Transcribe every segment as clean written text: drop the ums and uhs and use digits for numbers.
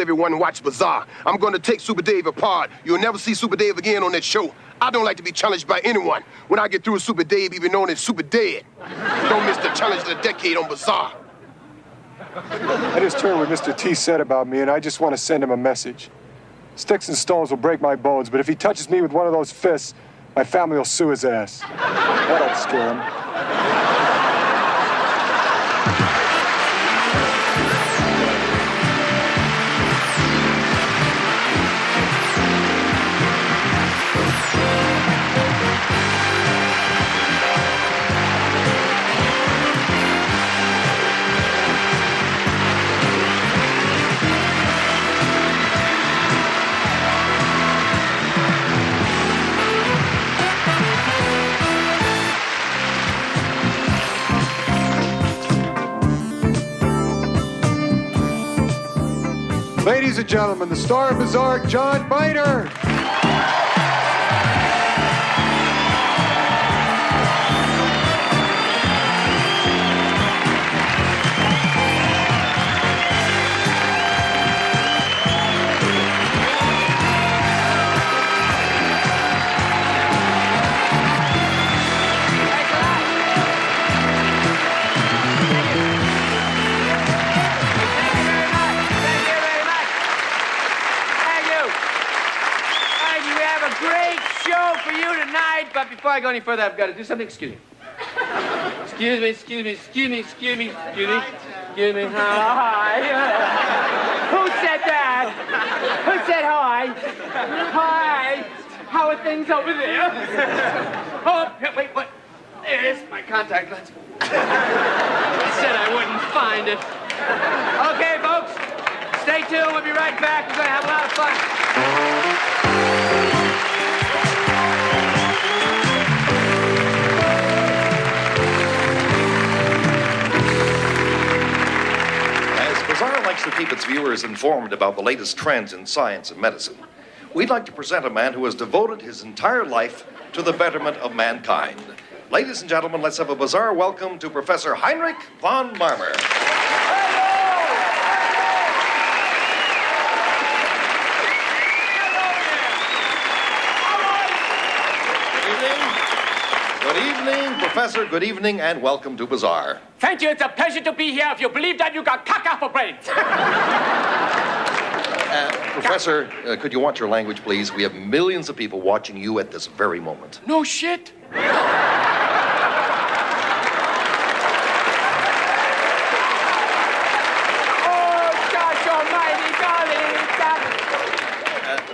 everyone watch Bizarre. I'm going to take Super Dave apart. You'll never see Super Dave again on that show. I don't like to be challenged by anyone. When I get through with Super Dave, even known as Super Dead. Don't miss the challenge of the decade on Bizarre. I just heard what Mr. T said about me, and I just want to send him a message. Sticks and stones will break my bones, but if he touches me with one of those fists, my family will sue his ass. That'll scare him. Ladies and gentlemen, the star of Bizarre, John Miner. But before I go any further, I've got to do something. Excuse me. Excuse me. Hi. Who said that? Who said hi? Hi. How are things over there? Oh, wait, what? There's my contact lens. I said I wouldn't find it. Okay, folks. Stay tuned. We'll be right back. We're going to have a lot of fun. Bizarre likes to keep its viewers informed about the latest trends in science and medicine. We'd like to present a man who has devoted his entire life to the betterment of mankind. Ladies and gentlemen, let's have a Bizarre welcome to Professor Heinrich von Marmer. Good evening, Professor. Good evening, and welcome to Bizarre. Thank you. It's a pleasure to be here. If you believe that, you got caca for brains. Professor, could you watch your language, please? We have millions of people watching you at this very moment. No shit.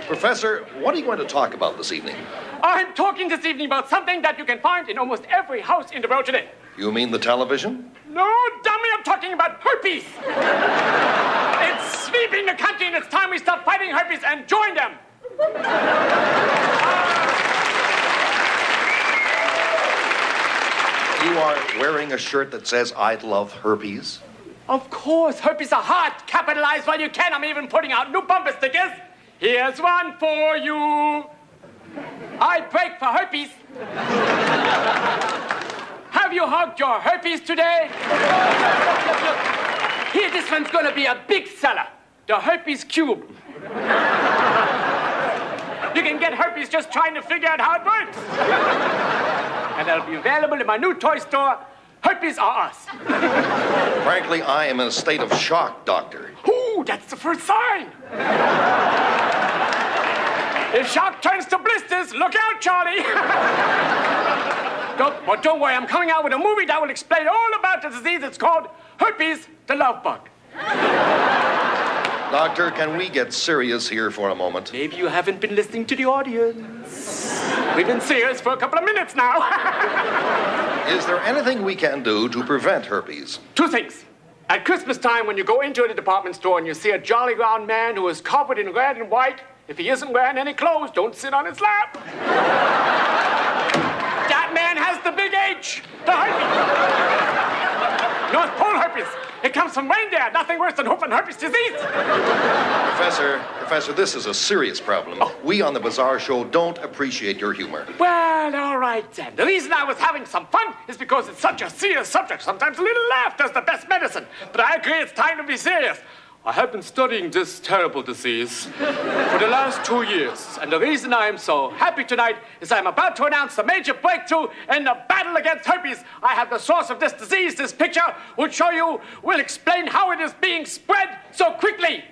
Professor, what are you going to talk about this evening? I'm talking this evening about something that you can find in almost every house in the world today. You mean the television? No, dummy, I'm talking about herpes. It's sweeping the country, and it's time we stop fighting herpes and join them. You are wearing a shirt that says, "I love herpes"? Of course, herpes are hot. Capitalize while you can. I'm even putting out new bumper stickers. Here's one for you. I break for herpes. Have you hugged your herpes today? Look. Here, this one's gonna be a big seller. The herpes cube. You can get herpes just trying to figure out how it works. And that'll be available in my new toy store. Herpes are us. Frankly, I am in a state of shock, Doctor. Ooh, that's the first sign. If shock turns to blisters, look out, Charlie. Don't worry, I'm coming out with a movie that will explain all about the disease. It's called Herpes the Love Bug. Doctor, can we get serious here for a moment? Maybe you haven't been listening to the audience. We've been serious for a couple of minutes now. Is there anything we can do to prevent herpes? Two things. At Christmas time, when you go into the department store and you see a jolly round man who is covered in red and white, if he isn't wearing any clothes, don't sit on his lap. That man has the big H, the herpes. North Pole herpes. It comes from reindeer. Nothing worse than hoof and herpes disease. Professor, this is a serious problem. Oh. We on the Bizarre Show don't appreciate your humor. Well, all right then. The reason I was having some fun is because it's such a serious subject. Sometimes a little laugh does the best medicine. But I agree it's time to be serious. I have been studying this terrible disease for the last 2 years, and the reason I am so happy tonight is I'm about to announce a major breakthrough in the battle against herpes. I have the source of this disease. This picture will explain how it is being spread so quickly.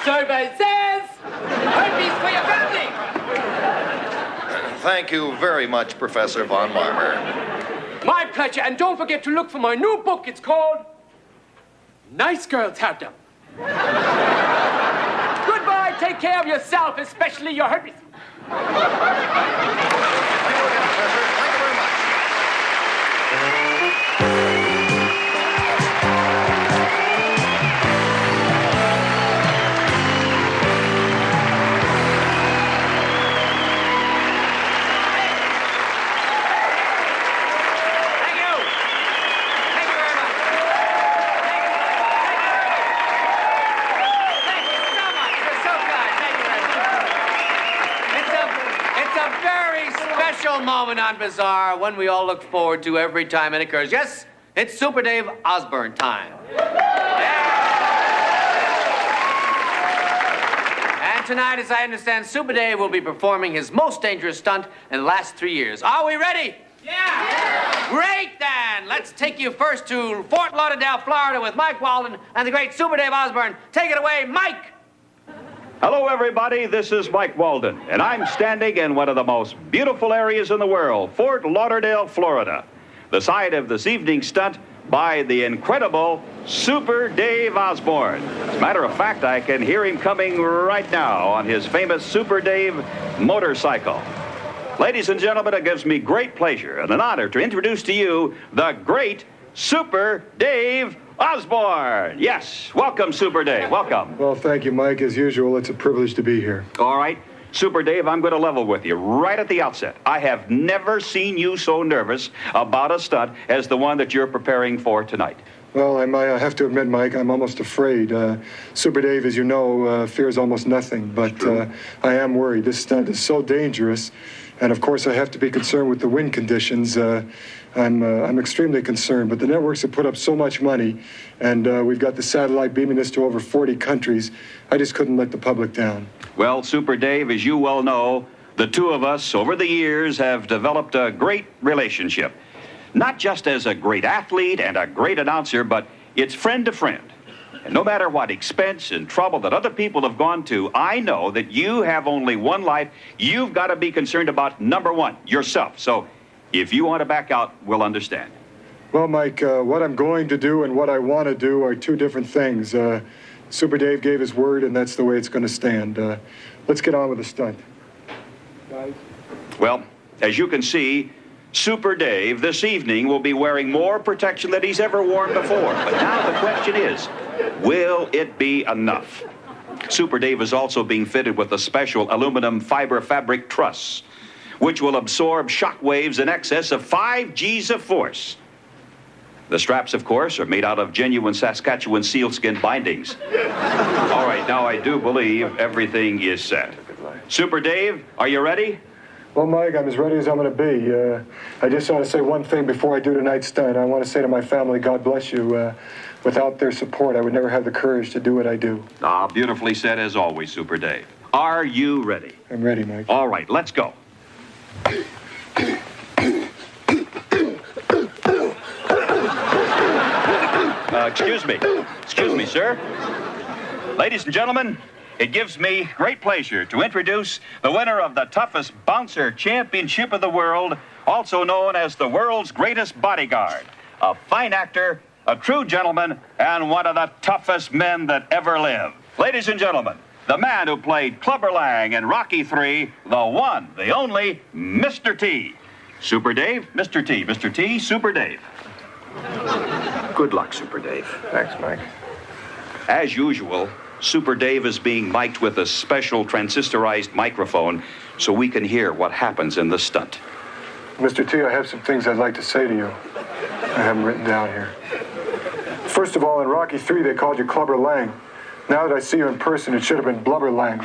Survey says, herpes for your family. Thank you very much, Professor von Marmer. My pleasure, and don't forget to look for my new book. It's called Nice Girls Have Them. Goodbye, take care of yourself, especially your herpes. Thank you again, Professor. Thank you very much. Moment on Bizarre, one we all look forward to every time it occurs. Yes, it's Super Dave Osborne time. And tonight, as I understand, Super Dave will be performing his most dangerous stunt in the last 3 years. Are we ready? Yeah! Great, then! Let's take you first to Fort Lauderdale, Florida with Mike Walden and the great Super Dave Osborne. Take it away, Mike! Hello, everybody. This is Mike Walden, and I'm standing in one of the most beautiful areas in the world, Fort Lauderdale, Florida, the site of this evening's stunt by the incredible Super Dave Osborne. As a matter of fact, I can hear him coming right now on his famous Super Dave motorcycle. Ladies and gentlemen, it gives me great pleasure and an honor to introduce to you the great Super Dave Osborne. Yes, welcome, Super Dave. Welcome. Well, thank you, Mike. As usual, it's a privilege to be here. All right. Super Dave, I'm going to level with you right at the outset. I have never seen you so nervous about a stunt as the one that you're preparing for tonight. Well, I have to admit, Mike, I'm almost afraid. Super Dave, as you know, fears almost nothing, but I am worried. This stunt is so dangerous, and of course I have to be concerned with the wind conditions. I'm extremely concerned, but the networks have put up so much money, and we've got the satellite beaming this to over 40 countries. I just couldn't let the public down. Well, Super Dave, as you well know, the two of us over the years have developed a great relationship. Not just as a great athlete and a great announcer, but it's friend to friend. And no matter what expense and trouble that other people have gone to, I know that you have only one life. You've got to be concerned about, number one, yourself. So if you want to back out, we'll understand. Well, Mike, what I'm going to do and what I want to do are two different things. Super Dave gave his word, and that's the way it's going to stand. Let's get on with the stunt. Guys? Well, as you can see, Super Dave this evening will be wearing more protection than he's ever worn before. But now the question is, will it be enough? Super Dave is also being fitted with a special aluminum fiber fabric truss, which will absorb shock waves in excess of 5 G's of force. The straps, of course, are made out of genuine Saskatchewan sealskin bindings. All right, now I do believe everything is set. Super Dave, are you ready? Well, Mike, I'm as ready as I'm going to be. I just want to say one thing before I do tonight's stunt. I want to say to my family, God bless you. Without their support, I would never have the courage to do what I do. Ah, beautifully said as always, Super Dave. Are you ready? I'm ready, Mike. All right, let's go. Excuse me, sir. Ladies and gentlemen, it gives me great pleasure to introduce the winner of the toughest bouncer championship of the world, also known as the world's greatest bodyguard, a fine actor, a true gentleman, and one of the toughest men that ever lived. Ladies and gentlemen, the man who played Clubber Lang in Rocky III, the one, the only, Mr. T. Super Dave, Mr. T, Mr. T, Super Dave. Good luck, Super Dave. Thanks, Mike. As usual, Super Dave is being mic'd with a special transistorized microphone so we can hear what happens in the stunt. Mr. T, I have some things I'd like to say to you. I have them written down here. First of all, in Rocky III, they called you Clubber Lang. Now that I see you in person, it should have been Blubberlang.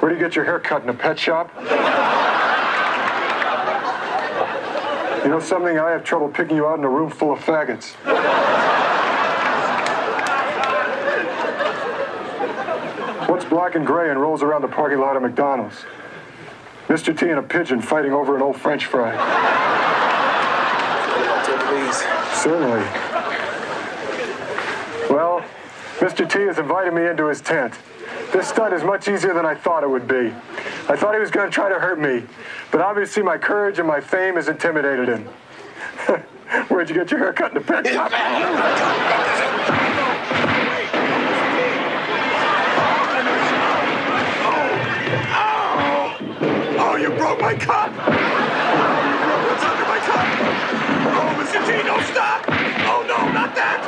Where do you get your hair cut, in a pet shop? You know something? I have trouble picking you out in a room full of faggots. What's black and gray and rolls around the parking lot of McDonald's? Mr. T and a pigeon fighting over an old French fry. Please. Certainly. Well, Mr. T has invited me into his tent. This stunt is much easier than I thought it would be. I thought he was going to try to hurt me, but obviously my courage and my fame has intimidated him. Where'd you get your hair cut, in the pet shop? Oh, you broke my cup! What's under my cup? Oh, Mr. T, no, stop! Oh, no, not that!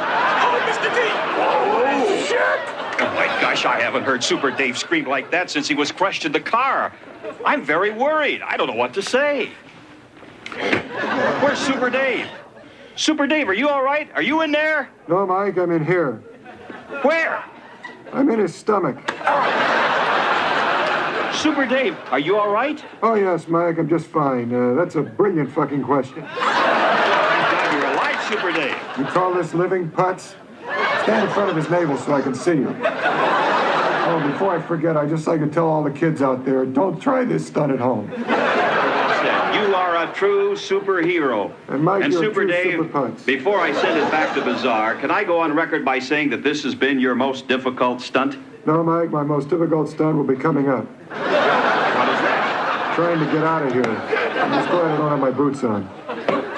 Oh, Mr. T! Oh, shit! Oh, my gosh, I haven't heard Super Dave scream like that since he was crushed in the car. I'm very worried. I don't know what to say. Where's Super Dave? Super Dave, are you all right? Are you in there? No, Mike, I'm in here. Where? I'm in his stomach. Super Dave, are you all right? Oh, yes, Mike, I'm just fine. That's a brilliant fucking question. Thank God you're alive, Super Dave. You call this living, Putz? Stand in front of his navel so I can see you. Oh, before I forget, I'd just like to tell all the kids out there, don't try this stunt at home. You are a true superhero. And Mike, you're Super a true Dave, super Putz. before I send it back to Bizarre, can I go on record by saying that this has been your most difficult stunt? No, Mike, my most difficult stunt will be coming up. What is that? Trying to get out of here. I'm just glad I don't have my boots on.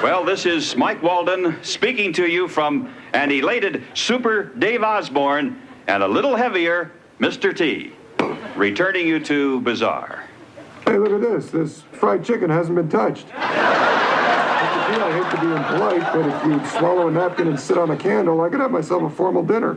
Well, this is Mike Walden speaking to you from an elated Super Dave Osborne and a little heavier Mr. T, returning you to Bizarre. Hey, look at this. This fried chicken hasn't been touched. I hate to be impolite, but if you'd swallow a napkin and sit on a candle, I could have myself a formal dinner.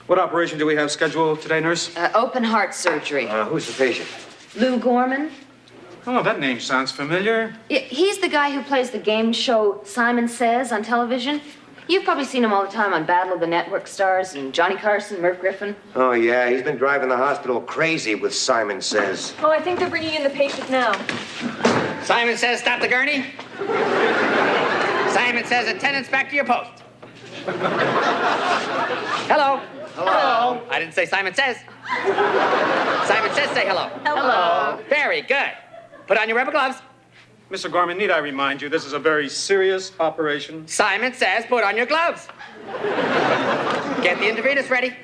What operation do we have scheduled today, nurse? Open heart surgery. Who's the patient? Lou Gorman. Oh, that name sounds familiar. He's the guy who plays the game show Simon Says on television. You've probably seen him all the time on Battle of the Network Stars and Johnny Carson, Merv Griffin. Oh, yeah, he's been driving the hospital crazy with Simon Says. Oh, I think they're bringing in the patient now. Simon Says, stop the gurney. Simon Says, attendance back to your post. Hello. Hello. I didn't say Simon Says. Simon Says, say hello. Hello. Very good. Put on your rubber gloves. Mr. Gorman, need I remind you, this is a very serious operation? Simon Says, put on your gloves. Get the intravenous ready.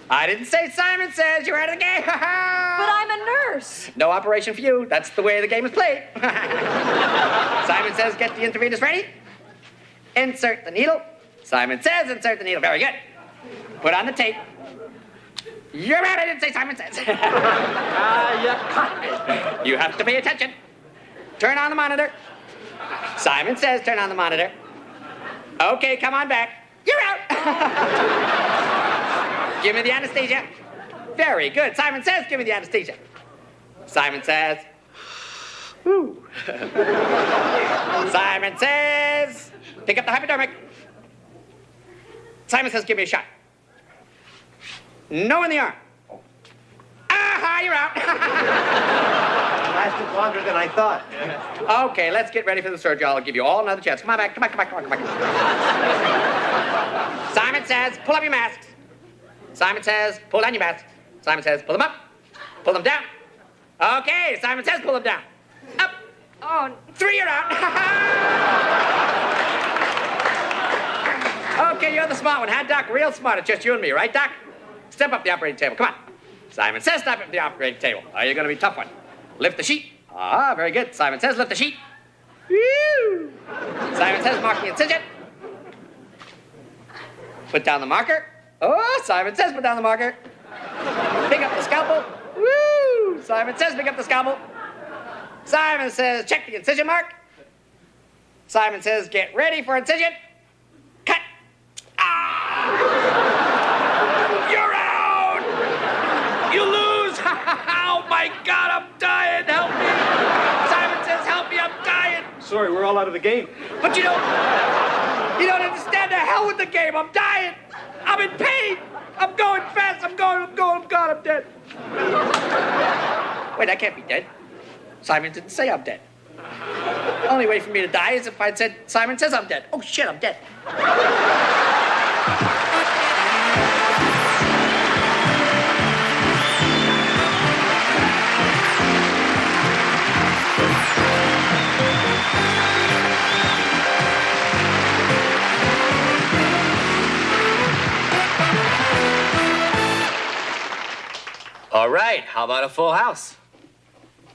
I didn't say Simon Says, you're out of the game. But I'm a nurse. No operation for you. That's the way the game is played. Simon Says, get the intravenous ready. Insert the needle. Simon Says, insert the needle. Very good. Put on the tape. You're out. I didn't say Simon Says. You caught me. You have to pay attention. Turn on the monitor. Simon Says, turn on the monitor. Okay, come on back. You're out. Give me the anesthesia. Very good. Simon Says, give me the anesthesia. Simon Says. Woo. Simon Says, pick up the hypodermic. Simon Says, give me a shot. No in the arm. Aha, you're out. Lasted longer than I thought. Okay, let's get ready for the surgery. I'll give you all another chance. Come on back. Come on. Simon Says, pull up your masks. Simon Says, pull down your masks. Simon Says, pull them up. Pull them down. Okay, Simon Says, pull them down. Up. Oh, 3, you're out. Okay, you're the smart one, huh, Doc? Real smart. It's just you and me, right, Doc? Step up the operating table. Come on. Simon Says, step up the operating table. Oh, you're going to be a tough one. Lift the sheet. Ah, very good. Simon Says, lift the sheet. Woo! Simon Says, mark the incision. Put down the marker. Oh, Simon Says, put down the marker. Pick up the scalpel. Woo! Simon Says, pick up the scalpel. Simon Says, check the incision mark. Simon Says, get ready for incision. Cut. sorry, we're all out of the game. But you don't understand. The hell with the game. I'm dying. I'm in pain. I'm going fast. I'm going, I'm gone, I'm dead. Wait, I can't be dead. Simon didn't say I'm dead. The only way for me to die is if I'd said, Simon says I'm dead. Oh, shit, I'm dead. All right, how about a full house?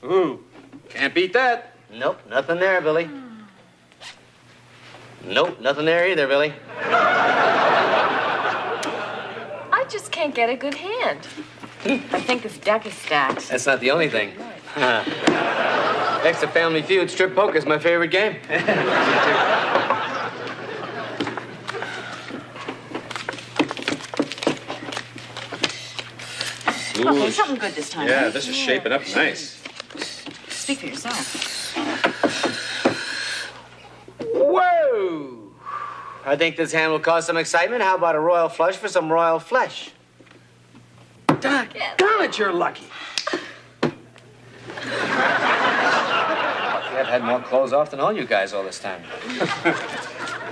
Ooh, can't beat that. Nope, nothing there, Billy. Nope, nothing there either, Billy. I just can't get a good hand. I think this deck is stacked. That's not the only thing. Next to Family Feud, strip poker is my favorite game. Okay, something good this time. Yeah, right? this is shaping up nice. Speak for yourself. Whoa! I think this hand will cause some excitement. How about a royal flush for some royal flesh? Darn it, you're lucky. I've had more clothes off than all you guys all this time.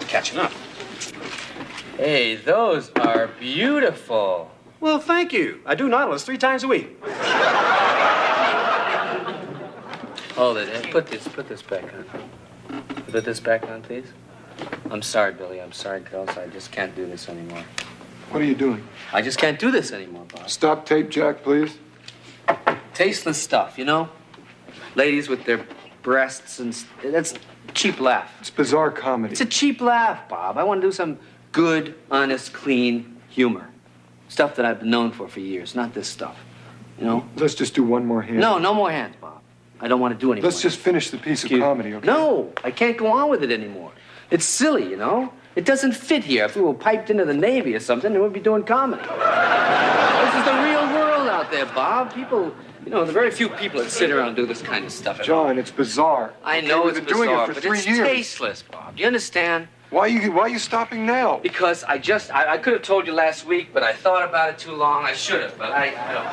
Catching up. Hey, those are beautiful. Well, thank you. I do Nautilus 3 times a week. Hold it. Hey, put this back on. Put this back on, please. I'm sorry, Billy. I'm sorry, girls. I just can't do this anymore. What are you doing? I just can't do this anymore, Bob. Stop tape, Jack, please. Tasteless stuff, you know? Ladies with their breasts and... That's a cheap laugh. It's bizarre comedy. It's a cheap laugh, Bob. I want to do some good, honest, clean humor. Stuff that I've been known for years, not this stuff. You know? Let's just do one more hand. No more hands, Bob. I don't want to do any more. Let's just finish the piece of comedy, okay? No, I can't go on with it anymore. It's silly, you know? It doesn't fit here. If we were piped into the Navy or something, then we'd be doing comedy. This is the real world out there, Bob. People, you know, there are very few people that sit around and do this kind of stuff. John, it's bizarre. I know it's We've been doing bizarre, it for but 3 it's years. tasteless, Bob. Do you understand? Why are you stopping now? Because I could have told you last week, but I thought about it too long. I should have, but I don't.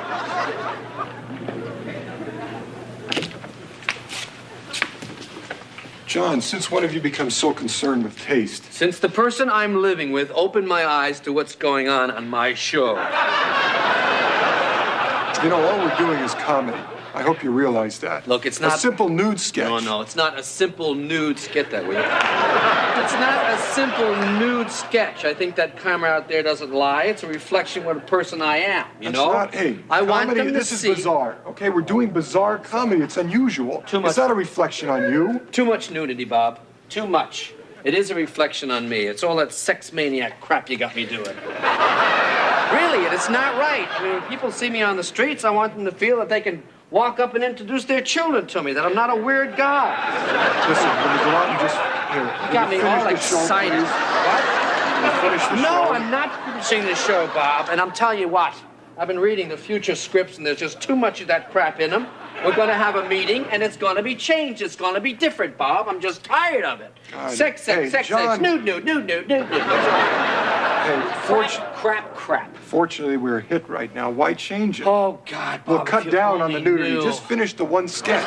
John, since when have you become so concerned with taste? Since the person I'm living with opened my eyes to what's going on my show. You know, all we're doing is comedy. I hope you realize that. Look, it's not... A simple nude sketch. No, it's not a simple nude sketch that way. It's not a simple nude sketch. I think that camera out there doesn't lie. It's a reflection of the person I am, you know? That's not, hey, I comedy, want them to this is see... bizarre, okay? We're doing bizarre comedy. It's unusual. Too much. Is that a reflection on you? Too much nudity, Bob. Too much. It is a reflection on me. It's all that sex maniac crap you got me doing. Really, it's not right. I mean, when people see me on the streets, I want them to feel that they can walk up and introduce their children to me, that I'm not a weird guy. Listen, when you go out and just... Here, You got me all excited. Finish the No, show. I'm not finishing the show, Bob. And I'm telling you what, I've been reading the future scripts, and there's just too much of that crap in them. We're going to have a meeting, and it's going to be changed. It's going to be different, Bob. I'm just tired of it. God. Sex, Hey, sex, John. nude. Hey, Crap. Fortunately, we're a hit right now. Why change it? Oh, God, Bob. We'll if cut you down on the only nudity. knew. Just finish the one sketch.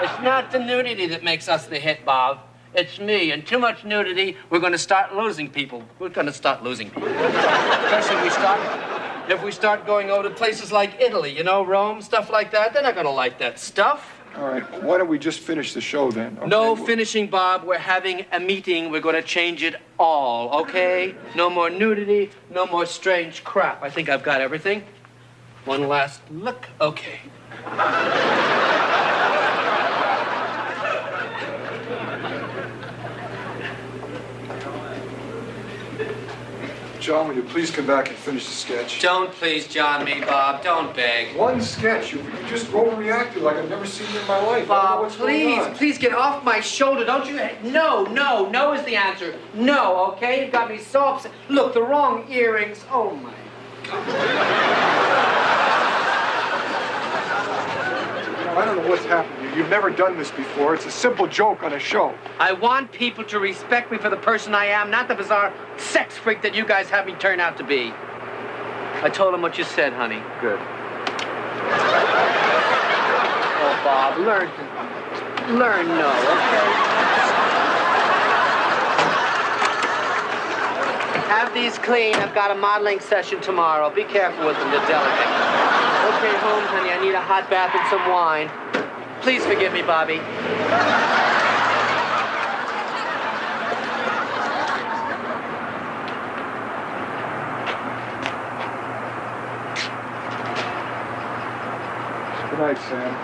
It's not the nudity that makes us the hit, Bob. It's me. And too much nudity, we're going to start losing people. We're going to start losing people. Especially if we start going over to places like Italy, you know, Rome, stuff like that. They're not going to like that stuff. All right, why don't we just finish the show then? Okay? No finishing, Bob. We're having a meeting. We're going to change it all, okay? No more nudity, no more strange crap. I think I've got everything. One last look. Okay. John, will you please come back and finish the sketch? Don't please John me, Bob. Don't beg. One sketch. You just overreacted like I've never seen you in my life. I don't know Bob, what's going on. please get off my shoulder. Don't you? No is the answer. No, okay? You got me so upset. Look, the wrong earrings. Oh, my God. I don't know what's happening. You've never done this before. It's a simple joke on a show. I want people to respect me for the person I am, not the bizarre sex freak that you guys have me turn out to be. I told him what you said, honey. Good. Oh, Bob, learn no, okay? Have these clean. I've got a modeling session tomorrow. Be careful with them, they're delicate. Okay, Holmes, honey, I need a hot bath and some wine. Please forgive me, Bobby. Good night, Sam.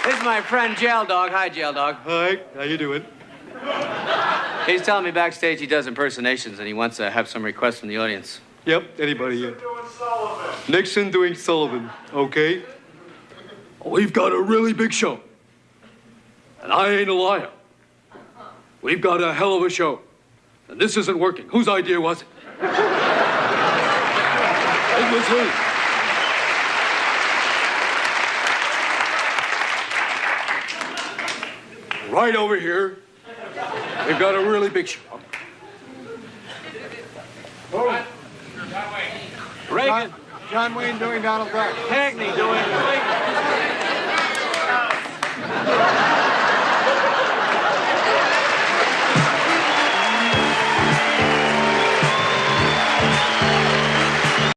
This is my friend Jail Dog. Hi, Jail Dog. Hi, how you doing? He's telling me backstage he does impersonations and he wants to have some requests from the audience. Yep, anybody here. Nixon doing Sullivan, okay? We've got a really big show. And I ain't a liar. We've got a hell of a show. And this isn't working. Whose idea was it? It was his. Right over here, we've got a really big show. Oh. Reagan. John Wayne doing Donald Duck. Hackney doing Reagan.